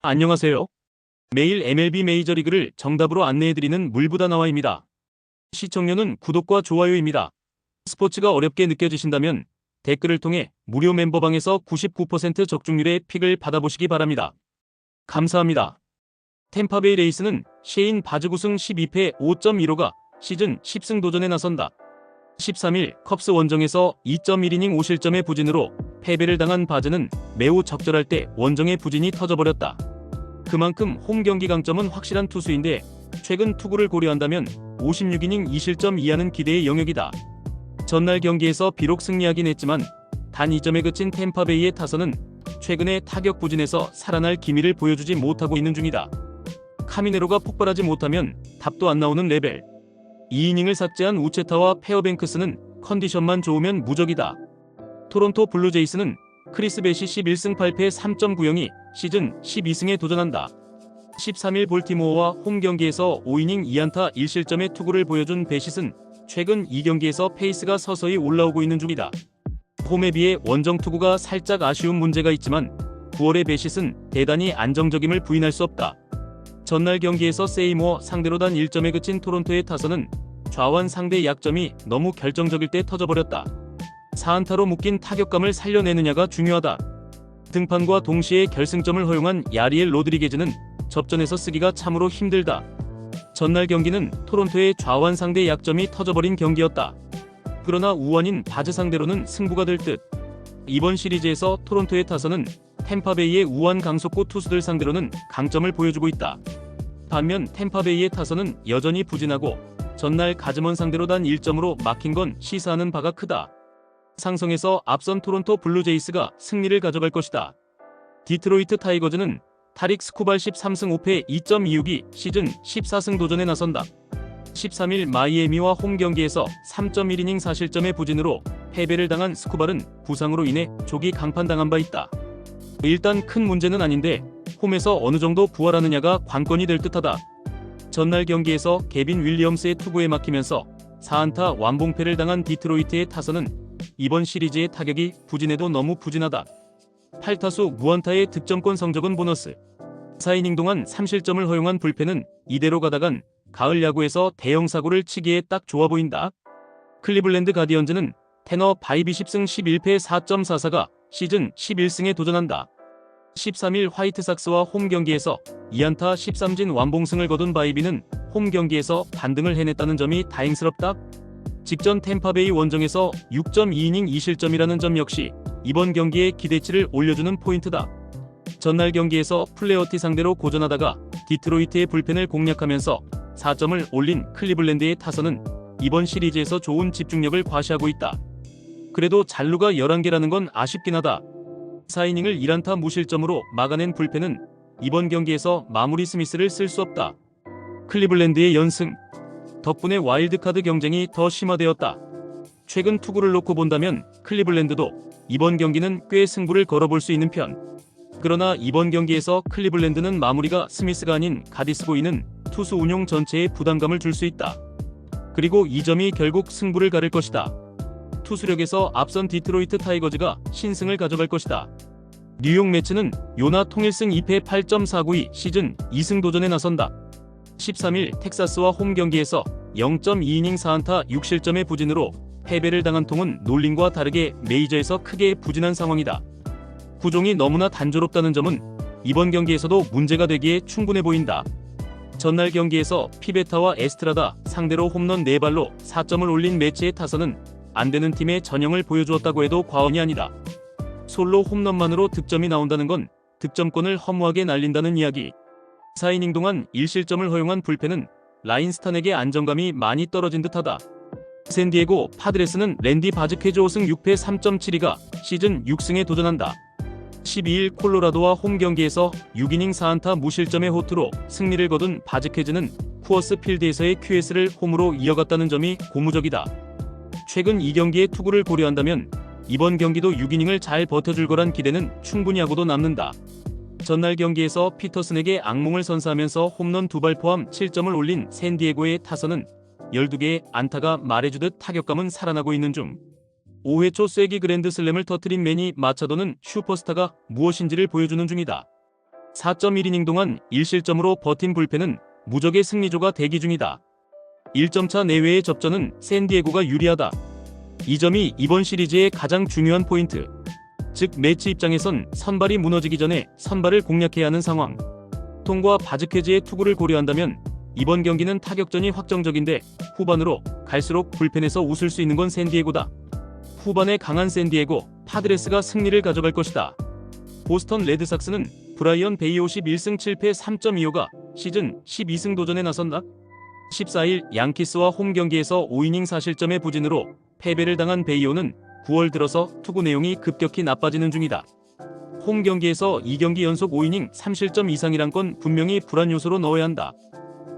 안녕하세요. 매일 MLB 메이저리그를 정답으로 안내해드리는 물보다나와입니다. 시청료는 구독과 좋아요입니다. 스포츠가 어렵게 느껴지신다면 댓글을 통해 무료 멤버방에서 99% 적중률의 픽을 받아보시기 바랍니다. 감사합니다. 템파베이 레이스는 셰인 바즈구승 12패 5.15가 시즌 10승 도전에 나선다. 13일 컵스 원정에서 2.1이닝 5실점의 부진으로 패배를 당한 바즈는 매우 적절할 때 원정의 부진이 터져버렸다. 그만큼 홈 경기 강점은 확실한 투수인데 최근 투구를 고려한다면 56이닝 2실점 이하는 기대의 영역이다. 전날 경기에서 비록 승리하긴 했지만 단 2점에 그친 템파베이의 타선은 최근에 타격 부진에서 살아날 기미를 보여주지 못하고 있는 중이다. 카미네로가 폭발하지 못하면 답도 안 나오는 레벨. 2이닝을 삭제한 우체타와 페어뱅크스는 컨디션만 좋으면 무적이다. 토론토 블루제이스는 크리스 배시 11승 8패 3.90이 시즌 12승에 도전한다. 13일 볼티모어와 홈 경기에서 5이닝 2안타 1실점의 투구를 보여준 배시는 최근 2경기에서 페이스가 서서히 올라오고 있는 중이다. 홈에 비해 원정 투구가 살짝 아쉬운 문제가 있지만 9월의 배시는 대단히 안정적임을 부인할 수 없다. 전날 경기에서 세이모어 상대로 단 1점에 그친 토론토의 타선은 좌완 상대 약점이 너무 결정적일 때 터져버렸다. 4안타로 묶인 타격감을 살려내느냐가 중요하다. 등판과 동시에 결승점을 허용한 야리엘 로드리게즈는 접전에서 쓰기가 참으로 힘들다. 전날 경기는 토론토의 좌완 상대 약점이 터져버린 경기였다. 그러나 우완인 바즈 상대로는 승부가 될 듯. 이번 시리즈에서 토론토의 타선은 템파베이의 우완 강속구 투수들 상대로는 강점을 보여주고 있다. 반면 템파베이의 타선은 여전히 부진하고 전날 가즈먼 상대로 단 1점으로 막힌 건 시사하는 바가 크다. 상성에서 앞선 토론토 블루제이스가 승리를 가져갈 것이다. 디트로이트 타이거즈는 타릭 스쿠발 13승 5패 2.26이 시즌 14승 도전에 나선다. 13일 마이애미와 홈 경기에서 3.1이닝 4실점의 부진으로 패배를 당한 스쿠발은 부상으로 인해 조기 강판당한 바 있다. 일단 큰 문제는 아닌데 홈에서 어느 정도 부활하느냐가 관건이 될 듯하다. 전날 경기에서 개빈 윌리엄스의 투구에 막히면서 4안타 완봉패를 당한 디트로이트의 타선은 이번 시리즈의 타격이 부진해도 너무 부진하다. 8타수 무안타의 득점권 성적은 보너스. 4이닝 동안 3실점을 허용한 불펜은 이대로 가다간 가을 야구에서 대형 사고를 치기에 딱 좋아 보인다. 클리블랜드 가디언즈는 테너 바이비 10승 11패 4.44가 시즌 11승에 도전한다. 13일 화이트삭스와 홈 경기에서 2안타 13진 완봉승을 거둔 바이비는 홈 경기에서 반등을 해냈다는 점이 다행스럽다. 직전 템파베이 원정에서 6.2이닝 2실점이라는 점 역시 이번 경기의 기대치를 올려주는 포인트다. 전날 경기에서 플레어티 상대로 고전하다가 디트로이트의 불펜을 공략하면서 4점을 올린 클리블랜드의 타선은 이번 시리즈에서 좋은 집중력을 과시하고 있다. 그래도 잔루가 11개라는 건 아쉽긴 하다. 4이닝을 1안타 무실점으로 막아낸 불펜은 이번 경기에서 마무리 스미스를 쓸 수 없다. 클리블랜드의 연승 덕분에 와일드카드 경쟁이 더 심화되었다. 최근 투구를 놓고 본다면 클리블랜드도 이번 경기는 꽤 승부를 걸어볼 수 있는 편. 그러나 이번 경기에서 클리블랜드는 마무리가 스미스가 아닌 가디스 보이는 투수 운용 전체에 부담감을 줄 수 있다. 그리고 이 점이 결국 승부를 가를 것이다. 투수력에서 앞선 디트로이트 타이거즈가 신승을 가져갈 것이다. 뉴욕 매츠는 요나 통일승 2패 8.49이 시즌 2승 도전에 나선다. 13일 텍사스와 홈 경기에서 0.2이닝 4안타 6실점의 부진으로 패배를 당한 통은 놀림과 다르게 메이저에서 크게 부진한 상황이다. 구종이 너무나 단조롭다는 점은 이번 경기에서도 문제가 되기에 충분해 보인다. 전날 경기에서 피베타와 에스트라다 상대로 홈런 4발로 4점을 올린 매치의 타선은 안되는 팀의 전형을 보여주었다고 해도 과언이 아니다. 솔로 홈런만으로 득점이 나온다는 건 득점권을 허무하게 날린다는 이야기. 4이닝 동안 1실점을 허용한 불펜은 라인스탄에게 안정감이 많이 떨어진 듯하다. 샌디에고 파드레스는 랜디 바즈퀘즈 5승 6패 3.72가 시즌 6승에 도전한다. 12일 콜로라도와 홈 경기에서 6이닝 4안타 무실점의 호투로 승리를 거둔 바즈퀘즈는 쿠어스 필드에서의 QS를 홈으로 이어갔다는 점이 고무적이다. 최근 2경기의 투구를 고려한다면 이번 경기도 6이닝을 잘 버텨줄 거란 기대는 충분히 하고도 남는다. 전날 경기에서 피터슨에게 악몽을 선사하면서 홈런 2발 포함 7점을 올린 샌디에고의 타선은 12개의 안타가 말해주듯 타격감은 살아나고 있는 중. 5회 초 쐐기 그랜드슬램을 터뜨린 매니 마차도는 슈퍼스타가 무엇인지를 보여주는 중이다. 4.1이닝 동안 1실점으로 버틴 불펜은 무적의 승리조가 대기 중이다. 1점차 내외의 접전은 샌디에고가 유리하다. 이 점이 이번 시리즈의 가장 중요한 포인트. 즉 매치 입장에선 선발이 무너지기 전에 선발을 공략해야 하는 상황. 통과 바즈케즈의 투구를 고려한다면 이번 경기는 타격전이 확정적인데 후반으로 갈수록 불펜에서 웃을 수 있는 건 샌디에고다. 후반에 강한 샌디에고 파드레스가 승리를 가져갈 것이다. 보스턴 레드삭스는 브라이언 베이오 11승 7패 3.25가 시즌 12승 도전에 나선다. 14일 양키스와 홈 경기에서 5이닝 4실점의 부진으로 패배를 당한 베이오는 9월 들어서 투구 내용이 급격히 나빠지는 중이다. 홈 경기에서 2경기 연속 5이닝 3실점 이상이란 건 분명히 불안 요소로 넣어야 한다.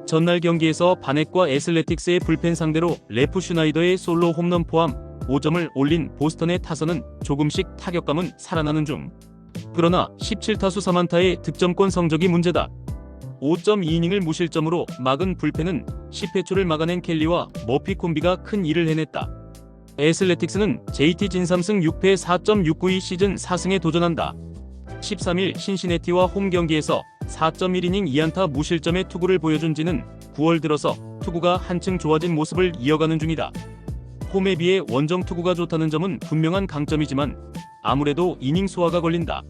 전날 경기에서 바넷과 애슬레틱스의 불펜 상대로 레프 슈나이더의 솔로 홈런 포함 5점을 올린 보스턴의 타선은 조금씩 타격감은 살아나는 중. 그러나 17타수 3안타의 득점권 성적이 문제다. 5.2이닝을 무실점으로 막은 불펜은 10회 초를 막아낸 켈리와 머피 콤비가 큰 일을 해냈다. 애슬레틱스는 JT 진 3승 6패 4.692 시즌 4승에 도전한다. 13일 신시내티와 홈 경기에서 4.1이닝 2안타 무실점의 투구를 보여준 지는 9월 들어서 투구가 한층 좋아진 모습을 이어가는 중이다. 홈에 비해 원정 투구가 좋다는 점은 분명한 강점이지만 아무래도 이닝 소화가 걸린다.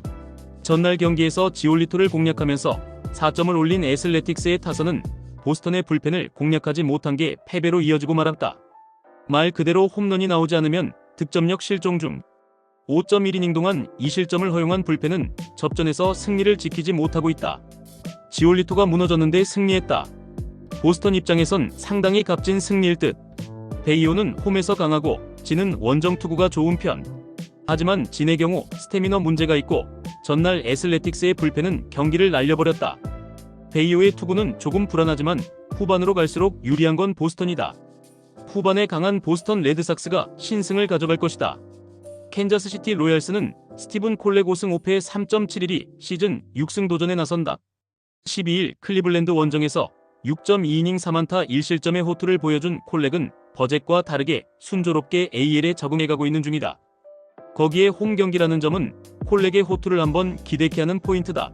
전날 경기에서 지올리토를 공략하면서 4점을 올린 애슬레틱스의 타선은 보스턴의 불펜을 공략하지 못한 게 패배로 이어지고 말았다. 말 그대로 홈런이 나오지 않으면 득점력 실종 중. 5.1이닝 동안 2실점을 허용한 불펜은 접전에서 승리를 지키지 못하고 있다. 지올리토가 무너졌는데 승리했다. 보스턴 입장에선 상당히 값진 승리일 듯. 베이오는 홈에서 강하고 진은 원정 투구가 좋은 편. 하지만 진의 경우 스태미너 문제가 있고 전날 애슬레틱스의 불펜은 경기를 날려버렸다. 베이오의 투구는 조금 불안하지만 후반으로 갈수록 유리한 건 보스턴이다. 후반에 강한 보스턴 레드삭스가 신승을 가져갈 것이다. 캔자스시티 로얄스는 스티븐 콜렉 5승 5패 3.71이 시즌 6승 도전에 나선다. 12일 클리블랜드 원정에서 6.2이닝 3안타 1실점의 호투를 보여준 콜렉은 버젯과 다르게 순조롭게 AL에 적응해가고 있는 중이다. 거기에 홈 경기라는 점은 콜렉의 호투를 한번 기대케 하는 포인트다.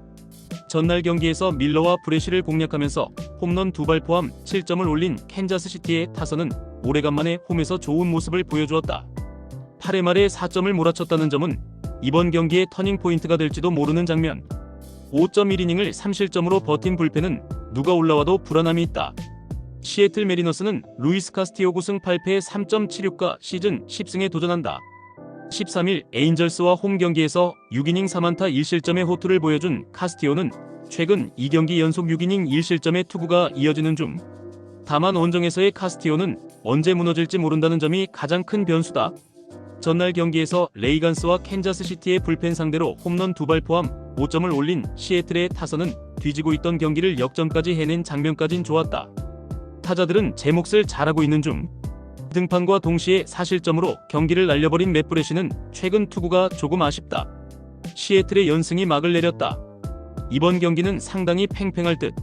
전날 경기에서 밀러와 브래쉬를 공략하면서 홈런 2발 포함 7점을 올린 캔자스시티의 타선은 오래간만에 홈에서 좋은 모습을 보여주었다. 8회 말에 4점을 몰아쳤다는 점은 이번 경기의 터닝포인트가 될지도 모르는 장면. 5.1이닝을 3실점으로 버틴 불펜은 누가 올라와도 불안함이 있다. 시애틀 메리너스는 루이스 카스티오 9승 8패 3.76가 시즌 10승에 도전한다. 13일 에인절스와 홈 경기에서 6이닝 3안타 1실점의 호투를 보여준 카스티오는 최근 2경기 연속 6이닝 1실점의 투구가 이어지는 중. 다만 원정에서의 카스티오는 언제 무너질지 모른다는 점이 가장 큰 변수다. 전날 경기에서 레이간스와 캔자스시티의 불펜 상대로 홈런 2발 포함 5점을 올린 시애틀의 타선은 뒤지고 있던 경기를 역전까지 해낸 장면까진 좋았다. 타자들은 제 몫을 잘하고 있는 중. 등판과 동시에 4실점으로 경기를 날려버린 맷 브래쉬는 최근 투구가 조금 아쉽다. 시애틀의 연승이 막을 내렸다. 이번 경기는 상당히 팽팽할 듯.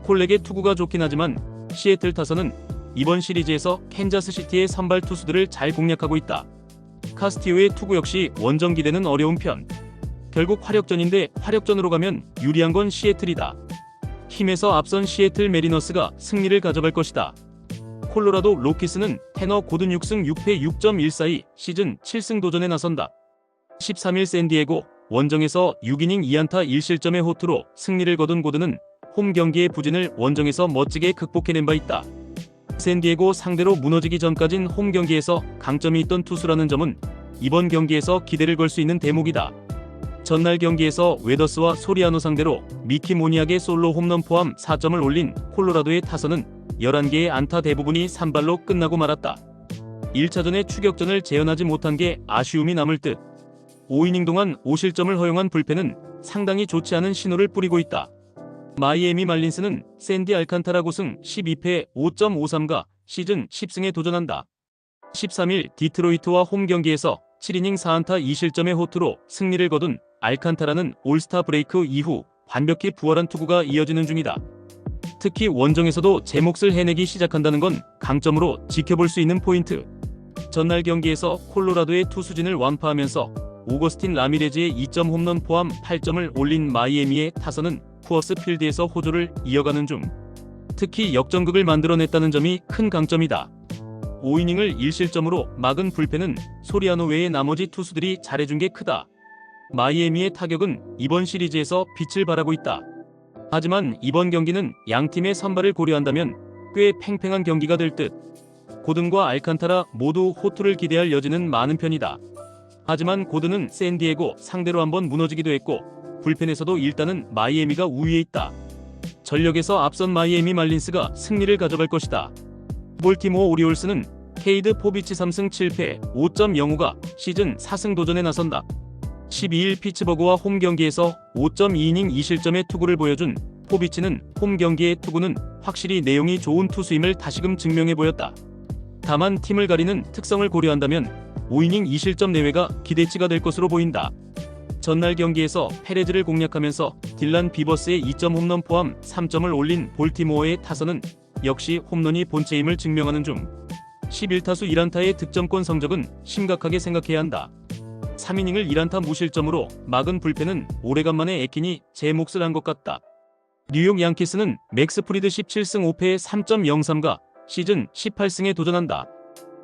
콜렉의 투구가 좋긴 하지만 시애틀 타선은 이번 시리즈에서 캔자스시티의 선발 투수들을 잘 공략하고 있다. 카스티오의 투구 역시 원정 기대는 어려운 편. 결국 화력전인데 화력전으로 가면 유리한 건 시애틀이다. 힘에서 앞선 시애틀 메리너스가 승리를 가져갈 것이다. 콜로라도 로키스는 테너 고든 6승 6패 6.142 시즌 7승 도전에 나선다. 13일 샌디에고 원정에서 6이닝 2안타 1실점의 호투로 승리를 거둔 고든은 홈 경기의 부진을 원정에서 멋지게 극복해낸 바 있다. 샌디에고 상대로 무너지기 전까진 홈 경기에서 강점이 있던 투수라는 점은 이번 경기에서 기대를 걸 수 있는 대목이다. 전날 경기에서 웨더스와 소리아노 상대로 미키 모니악의 솔로 홈런 포함 4점을 올린 콜로라도의 타선은 11개의 안타 대부분이 산발로 끝나고 말았다. 1차전의 추격전을 재현하지 못한 게 아쉬움이 남을 듯. 5이닝 동안 5실점을 허용한 불펜은 상당히 좋지 않은 신호를 뿌리고 있다. 마이애미 말린스는 샌디 알칸타라 9승 12패 5.53가 시즌 10승에 도전한다. 13일 디트로이트와 홈 경기에서 7이닝 4안타 2실점의 호투로 승리를 거둔 알칸타라는 올스타 브레이크 이후 완벽히 부활한 투구가 이어지는 중이다. 특히 원정에서도 제 몫을 해내기 시작한다는 건 강점으로 지켜볼 수 있는 포인트. 전날 경기에서 콜로라도의 투수진을 완파하면서 오거스틴 라미레즈의 2점 홈런 포함 8점을 올린 마이애미의 타선은 쿠어스 필드에서 호조를 이어가는 중 특히 역전극을 만들어냈다는 점이 큰 강점이다. 5이닝을 1실점으로 막은 불펜은 소리아노 외의 나머지 투수들이 잘해준 게 크다. 마이애미의 타격은 이번 시리즈에서 빛을 발하고 있다. 하지만 이번 경기는 양팀의 선발을 고려한다면 꽤 팽팽한 경기가 될 듯. 고든과 알칸타라 모두 호투를 기대할 여지는 많은 편이다. 하지만 고든은 샌디에고 상대로 한번 무너지기도 했고 불펜에서도 일단은 마이애미가 우위에 있다. 전력에서 앞선 마이애미 말린스가 승리를 가져갈 것이다. 볼티모어 오리올스는 케이드 포비치 3승 7패 5.05가 시즌 4승 도전에 나선다. 12일 피츠버그와 홈 경기에서 5.2이닝 2실점의 투구를 보여준 포비치는 홈 경기의 투구는 확실히 내용이 좋은 투수임을 다시금 증명해 보였다. 다만 팀을 가리는 특성을 고려한다면 5이닝 2실점 내외가 기대치가 될 것으로 보인다. 전날 경기에서 페레즈를 공략하면서 딜란 비버스의 2점 홈런 포함 3점을 올린 볼티모어의 타선은 역시 홈런이 본체임을 증명하는 중 11타수 1안타의 득점권 성적은 심각하게 생각해야 한다. 3이닝을 1안타 무실점으로 막은 불펜은 오래간만에 에킨이 제 몫을 한 것 같다. 뉴욕 양키스는 맥스 프리드 17승 5패의 3.03가 시즌 18승에 도전한다.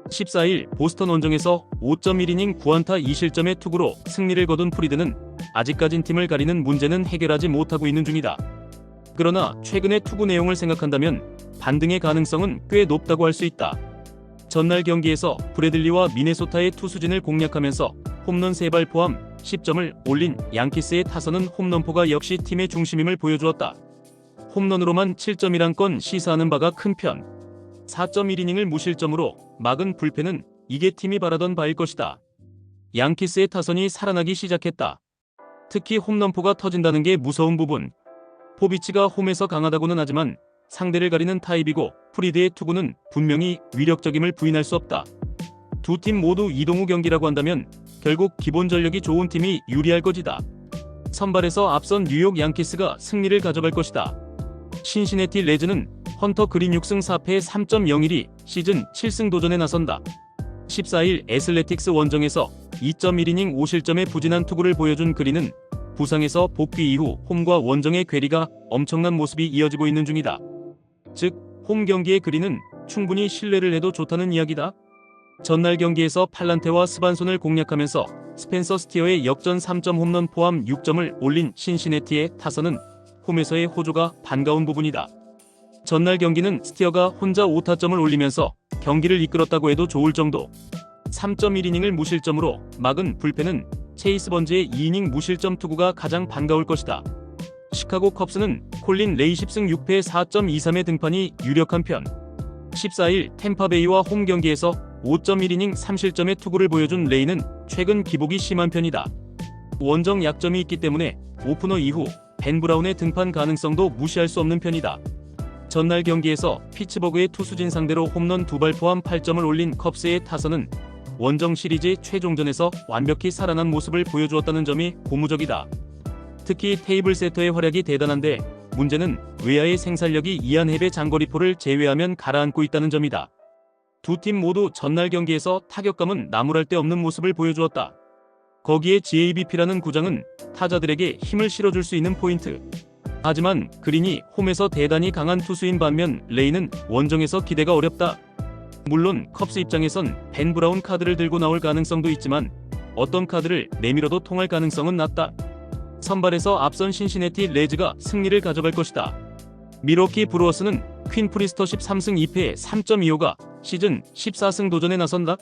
14일 보스턴 원정에서 5.1이닝 9안타 2실점의 투구로 승리를 거둔 프리드는 아직까진 팀을 가리는 문제는 해결하지 못하고 있는 중이다. 그러나 최근의 투구 내용을 생각한다면 반등의 가능성은 꽤 높다고 할 수 있다. 전날 경기에서 브래들리와 미네소타의 투수진을 공략하면서 홈런 3발 포함 10점을 올린 양키스의 타선은 홈런포가 역시 팀의 중심임을 보여주었다. 홈런으로만 7.1안건 시사하는 바가 큰 편. 4.1이닝을 무실점으로 막은 불펜은 이게 팀이 바라던 바일 것이다. 양키스의 타선이 살아나기 시작했다. 특히 홈런포가 터진다는 게 무서운 부분. 포비치가 홈에서 강하다고는 하지만 상대를 가리는 타입이고 프리드의 투구는 분명히 위력적임을 부인할 수 없다. 두 팀 모두 이동 후 경기라고 한다면 결국 기본 전력이 좋은 팀이 유리할 것이다. 선발에서 앞선 뉴욕 양키스가 승리를 가져갈 것이다. 신시내티 레즈는 헌터 그린 6승 4패 3.01이 시즌 7승 도전에 나선다. 14일 애슬레틱스 원정에서 2.1이닝 5실점의 부진한 투구를 보여준 그린은 부상에서 복귀 이후 홈과 원정의 괴리가 엄청난 모습이 이어지고 있는 중이다. 즉, 홈 경기의 그린은 충분히 신뢰를 해도 좋다는 이야기다. 전날 경기에서 팔란테와 스반손을 공략하면서 스펜서 스티어의 역전 3점 홈런 포함 6점을 올린 신시내티의 타선은 홈에서의 호조가 반가운 부분이다. 전날 경기는 스티어가 혼자 5타점을 올리면서 경기를 이끌었다고 해도 좋을 정도. 3.1이닝을 무실점으로 막은 불펜은 체이스 번즈의 2이닝 무실점 투구가 가장 반가울 것이다. 시카고 컵스는 콜린 레이 10승 6패 4.23의 등판이 유력한 편. 14일 템파베이와 홈 경기에서 5.1이닝 3실점의 투구를 보여준 레이는 최근 기복이 심한 편이다. 원정 약점이 있기 때문에 오프너 이후 벤 브라운의 등판 가능성도 무시할 수 없는 편이다. 전날 경기에서 피츠버그의 투수진 상대로 홈런 2발 포함 8점을 올린 컵스의 타선은 원정 시리즈 최종전에서 완벽히 살아난 모습을 보여주었다는 점이 고무적이다. 특히 테이블 세터의 활약이 대단한데 문제는 외야의 생산력이 이안 헤베 장거리포를 제외하면 가라앉고 있다는 점이다. 두 팀 모두 전날 경기에서 타격감은 나무랄 데 없는 모습을 보여주었다. 거기에 GABP라는 구장은 타자들에게 힘을 실어줄 수 있는 포인트. 하지만 그린이 홈에서 대단히 강한 투수인 반면 레이는 원정에서 기대가 어렵다. 물론 컵스 입장에선 벤 브라운 카드를 들고 나올 가능성도 있지만 어떤 카드를 내밀어도 통할 가능성은 낮다. 선발에서 앞선 신시내티 레즈가 승리를 가져갈 것이다. 미러키 브루어스는 퀸 프리스터 13승 2패 3.25가 시즌 14승 도전에 나선다.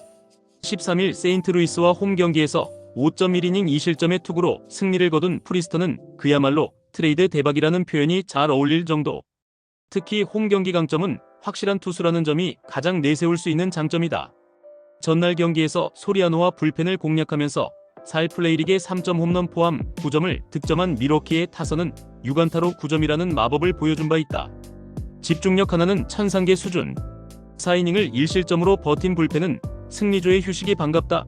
13일 세인트루이스와 홈 경기에서 5.1이닝 2실점의 투구로 승리를 거둔 프리스터는 그야말로 트레이드 대박이라는 표현이 잘 어울릴 정도. 특히 홈 경기 강점은 확실한 투수라는 점이 가장 내세울 수 있는 장점이다. 전날 경기에서 소리아노와 불펜을 공략하면서 4일 플레이릭의 3점 홈런 포함 9점을 득점한 미러키의 타선은 6안타로 9점이라는 마법을 보여준 바 있다. 집중력 하나는 천상계 수준. 4이닝을 1실점으로 버틴 불펜은 승리조의 휴식이 반갑다.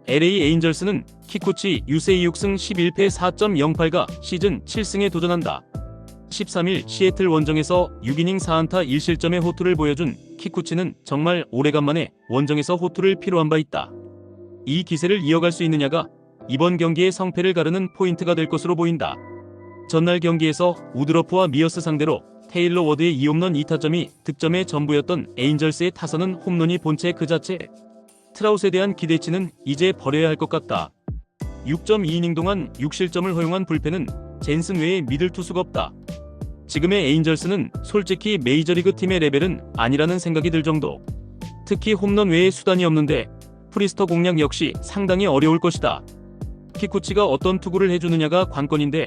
LA 에인절스는 키쿠치 유세이 6승 11패 4.08가 시즌 7승에 도전한다. 13일 시애틀 원정에서 6이닝 4안타 1실점의 호투를 보여준 키쿠치는 정말 오래간만에 원정에서 호투를 필요한 바 있다. 이 기세를 이어갈 수 있느냐가 이번 경기의 성패를 가르는 포인트가 될 것으로 보인다. 전날 경기에서 우드러프와 미어스 상대로 테일러 워드의 2홈런 2타점이 득점의 전부였던 에인절스의 타선은 홈런이 본체 그 자체. 트라웃에 대한 기대치는 이제 버려야 할 것 같다. 6.2이닝 동안 6실점을 허용한 불펜은 젠슨 외에 믿을 투수가 없다. 지금의 에인절스는 솔직히 메이저리그 팀의 레벨은 아니라는 생각이 들 정도. 특히 홈런 외에 수단이 없는데 프리스터 공략 역시 상당히 어려울 것이다. 키쿠치가 어떤 투구를 해주느냐가 관건인데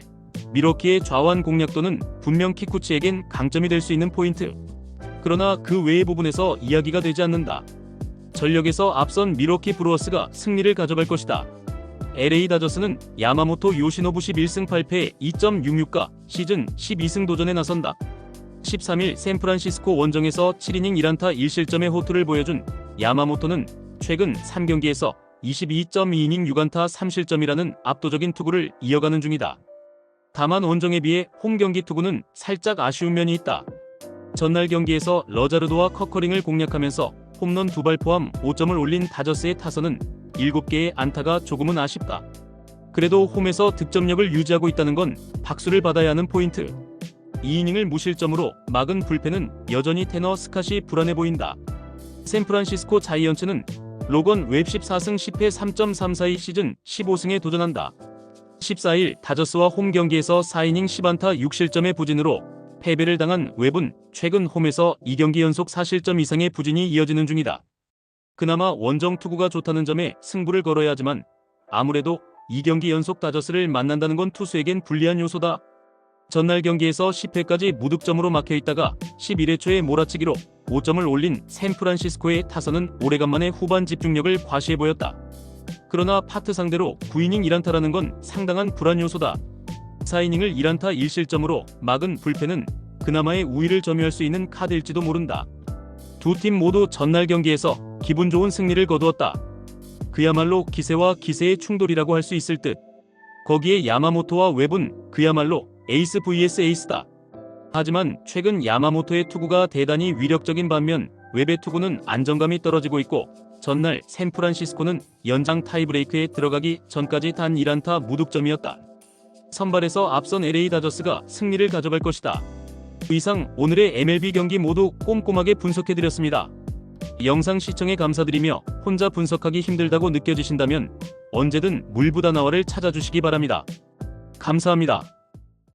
미러키의 좌완 공략도는 분명 키쿠치에겐 강점이 될 수 있는 포인트. 그러나 그 외의 부분에서 이야기가 되지 않는다. 전력에서 앞선 미러키 브루어스가 승리를 가져갈 것이다. LA 다저스는 야마모토 요시노부 11승 8패 2.66가 시즌 12승 도전에 나선다. 13일 샌프란시스코 원정에서 7이닝 1안타 1실점의 호투를 보여준 야마모토는 최근 3경기에서 22.2이닝 6안타 3실점이라는 압도적인 투구를 이어가는 중이다. 다만 원정에 비해 홈경기 투구는 살짝 아쉬운 면이 있다. 전날 경기에서 러자르도와 커커링을 공략하면서 홈런 2발 포함 5점을 올린 다저스의 타선은 7개의 안타가 조금은 아쉽다. 그래도 홈에서 득점력을 유지하고 있다는 건 박수를 받아야 하는 포인트. 2이닝을 무실점으로 막은 불펜은 여전히 테너 스캇이 불안해 보인다. 샌프란시스코 자이언츠는 로건 웹 14승 10패 3.342 시즌 15승에 도전한다. 14일 다저스와 홈 경기에서 4이닝 10안타 6실점의 부진으로 패배를 당한 웹은 최근 홈에서 2경기 연속 4실점 이상의 부진이 이어지는 중이다. 그나마 원정 투구가 좋다는 점에 승부를 걸어야 하지만 아무래도 2경기 연속 다저스를 만난다는 건 투수에겐 불리한 요소다. 전날 경기에서 10회까지 무득점으로 막혀있다가 11회 초에 몰아치기로 5점을 올린 샌프란시스코의 타선은 오래간만에 후반 집중력을 과시해 보였다. 그러나 파트 상대로 9이닝 1안타라는 건 상당한 불안 요소다. 4이닝을 1안타 1실점으로 막은 불펜은 그나마의 우위를 점유할 수 있는 카드일지도 모른다. 두 팀 모두 전날 경기에서 기분 좋은 승리를 거두었다. 그야말로 기세와 기세의 충돌이라고 할 수 있을 듯. 거기에 야마모토와 웹은 그야말로 에이스 vs 에이스다. 하지만 최근 야마모토의 투구가 대단히 위력적인 반면 웹의 투구는 안정감이 떨어지고 있고 전날 샌프란시스코는 연장 타이브레이크에 들어가기 전까지 단 1안타 무득점이었다. 선발에서 앞선 LA 다저스가 승리를 가져갈 것이다. 이상 오늘의 MLB 경기 모두 꼼꼼하게 분석해드렸습니다. 영상 시청에 감사드리며 혼자 분석하기 힘들다고 느껴지신다면 언제든 물보다 나와를 찾아주시기 바랍니다. 감사합니다.